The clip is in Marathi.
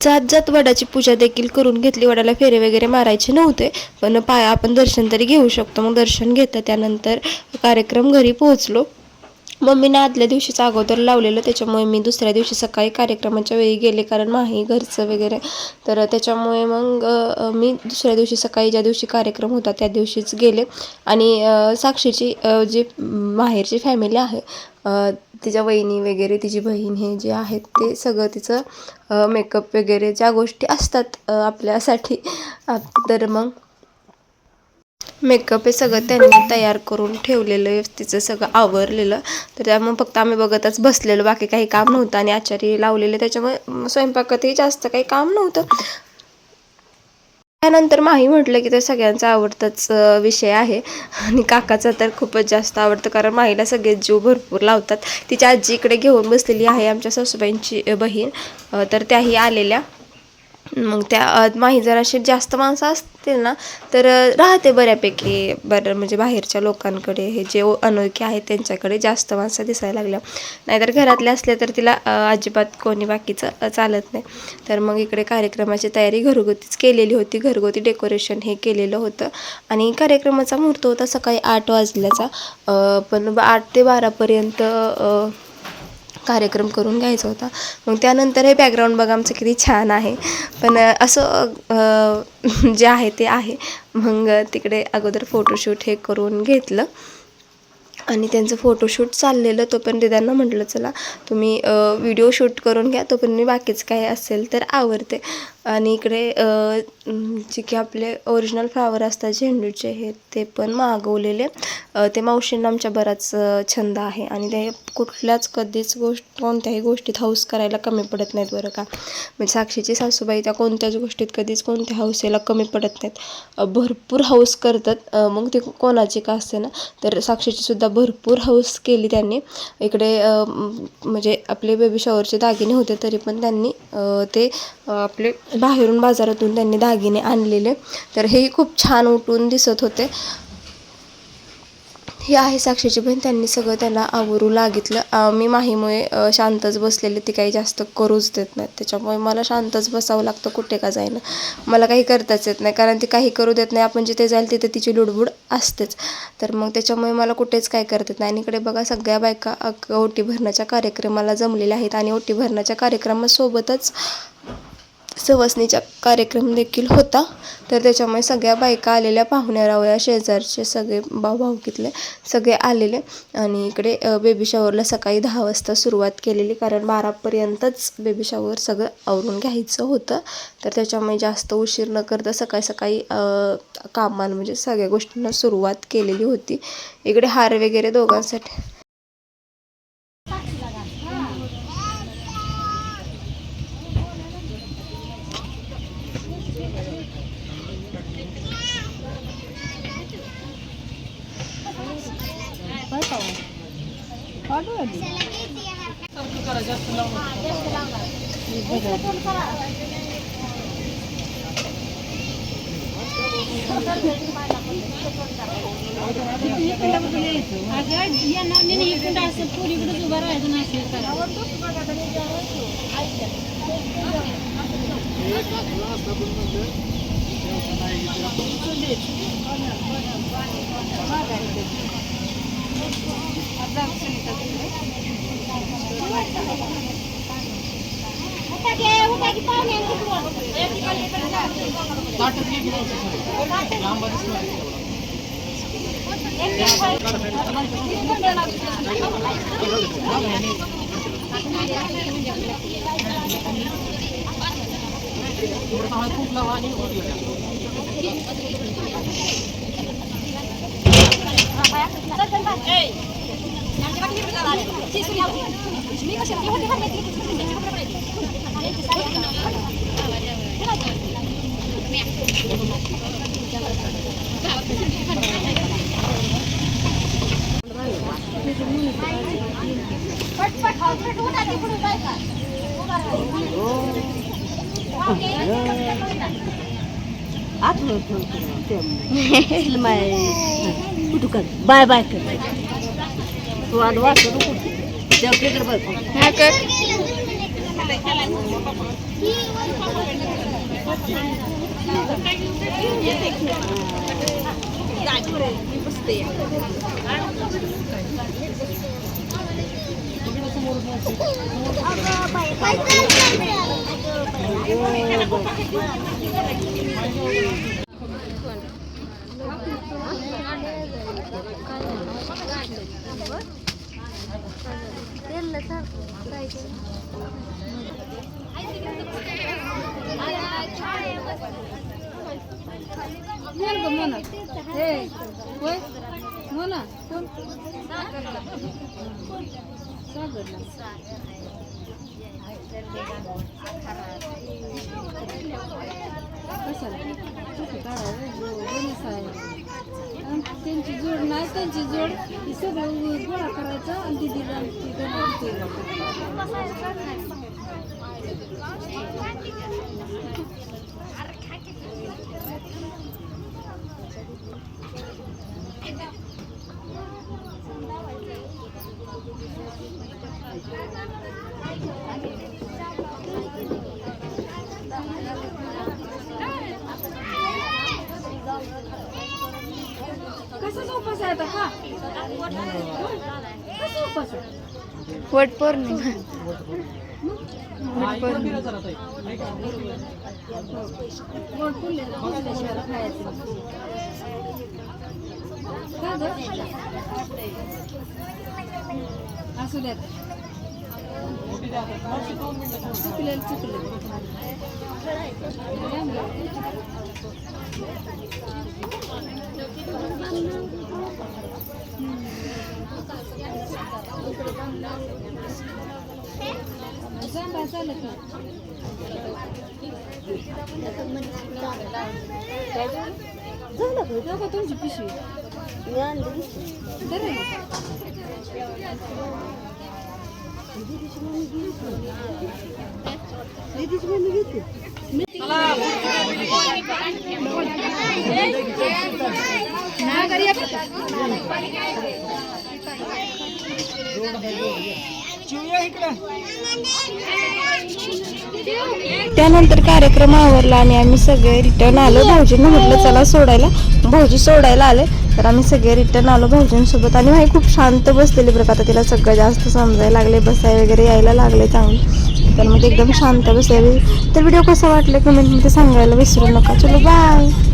जात जात वडाची पूजा देखील करून घेतली. वडाला फेरे वगैरे मारायचे नव्हते, पण आपण दर्शन तरी घेऊ शकतो. मग दर्शन घेतलं, त्यानंतर कार्यक्रम घरी पोहोचलो. मम्मीनं आदल्या दिवशीच अगोदर लावलेलं, त्याच्यामुळे मी दुसऱ्या दिवशी सकाळी कार्यक्रमाच्या वेळी गेले, कारण माही घरचं वगैरे, तर त्याच्यामुळे मग मी दुसऱ्या दिवशी सकाळी ज्या दिवशी कार्यक्रम होता त्या दिवशीच गेले. आणि साक्षीची जी माहेरची फॅमिली आहे, तिच्या वहिनी वगैरे, तिची बहीण, हे जे आहेत ते सगळं तिचं मेकअप वगैरे ज्या गोष्टी असतात आपल्यासाठी, तर मग मेकअप हे सगळं त्यांनी तयार करून ठेवलेलं, तिचं सगळं आवरलेलं. तर त्यामुळे फक्त आम्ही बघतच बसलेलो, बाकी काही काम नव्हतं. आणि आचारी लावलेले, त्याच्यामुळे स्वयंपाकातही जास्त काही काम नव्हतं. त्यानंतर माही म्हटलं की ते सगळ्यांचा आवडताच विषय आहे, आणि काकाचा तर खूपच जास्त आवडतं, कारण माहीला सगळेच जीव भरपूर लावतात. तिच्या आजी इकडे घेऊन बसलेली आहे, आमच्या सासूबाईंची बहीण, तर त्याही आलेल्या. मग त्या माही जराशी जास्त माणसं असतील ना तर राहते बऱ्यापैकी, बरं म्हणजे बाहेरच्या लोकांकडे, हे जे अनोळखी आहेत त्यांच्याकडे जास्त माणसं दिसायला लागल्या. नाहीतर घरातले असले तर तिला अजिबात कोणी बाकीचं चालत नाही. तर मग इकडे कार्यक्रमाची तयारी घरगुतीच केलेली होती, घरगुती डेकोरेशन हे केलेलं होतं. आणि कार्यक्रमाचा मुहूर्त होता सकाळी 8 वाजल्याचा, पण 8 ते 12पर्यंत कार्यक्रम करून घ्यायचा होता. मग त्यानंतर हे बॅकग्राऊंड बघा आमचं किती छान आहे, पण असं जे आहे ते आहे. मग तिकडे अगोदर फोटोशूट हे करून घेतलं, आणि त्यांचं फोटोशूट चाललेलं. तोपर्यंत त्यांना म्हटलं चला तुम्ही व्हिडिओ शूट करून घ्या, तोपर्यंत मी बाकीच काय असेल तर आवरते. आणि इकडे जे की आपले ओरिजिनल फ्लावर असतात झेंडूचे, हे ते पण मागवलेले. ते मावशींना आमच्या बराच छंद आहे, आणि ते कुठल्याच कधीच कोणत्याही गोष्टीत हौस करायला कमी पडत नाहीत बरं का. म्हणजे साक्षीची सासूबाई त्या कोणत्याच गोष्टीत कधीच कोणत्या हौसेला कमी पडत नाहीत, भरपूर हौस करतात. मग ते कोणाची का असते ना, तर साक्षीची सुद्धा भरपूर हौस केली त्यांनी. इकडे म्हणजे आपले बेबी शॉवरचे दागिने होते, तरी पण त्यांनी ते आपले बाहेरून बाजारातून त्यांनी दागिने आणलेले, तर हेही खूप छान उठून दिसत होते. ही आहे साक्षीची बहीण, त्यांनी सगळं त्यांना आवरू लागितलं. मी माहीमुळे शांतच बसलेले, ती काही जास्त करूच देत नाहीत, त्याच्यामुळे मला शांतच बसावं लागतं कुठे का जाईना. मला काही करताच येत नाही, कारण ती काही करू देत नाही. आपण जिथे जाईल तिथे तिची लुडबुड असतेच, तर मग त्याच्यामुळे मला कुठेच काय करता येत नाही. आणि इकडे बघा सगळ्या बायका ओटी भरण्याच्या कार्यक्रमाला जमलेल्या आहेत, आणि ओटी भरण्याच्या कार्यक्रमासोबतच सवसनीचा कार्यक्रम देखील होता. तर त्याच्यामुळे सगळ्या बायका आलेल्या, पाहुण्या रावळ्या, शेजारचे सगळे भाऊभाऊकीतले सगळे आलेले. आणि इकडे बेबी शॉवरला सकाळी 10 वाजता सुरुवात केलेली, कारण 12पर्यंतच बेबी शॉवर सगळं आवरून घ्यायचं होतं. तर त्याच्यामुळे जास्त उशीर न करता सकाळी सकाळी कामाला म्हणजे सगळ्या गोष्टींना सुरुवात केलेली होती. इकडे हार वगैरे दोघांसाठी बाय बाय कर तू आज वाचतो त्यांची जोड नाही, त्यांची जोड ही सगळं गोळा करायचं आणि दिदीला कसा उपास आहे आता का? कसा उपास आहे? वट पौर्णिमा. गोड पुरल्याशिवाय खायचं का गं? असू द्यात चुकलं जांभा चालत ना झालं का तुमची पिशवी त्यानंतर कार्यक्रम आवरला आणि आम्ही सगळे रिटर्न आलो. भाऊजींना म्हटलं चला सोडायला, भाऊजी सोडायला आले तर आम्ही सगळे रिटर्न आलो भाऊजींसोबत. आणि भाई खूप शांत बसलेली बरं का, आता तिला सगळं जास्त समजायला लागले, बसाय वगैरे यायला लागले चांगले, तर मग एकदम शांत बसलेली. तर व्हिडिओ कसा वाटला कमेंटमध्ये सांगायला विसरू नका. चलो बाय.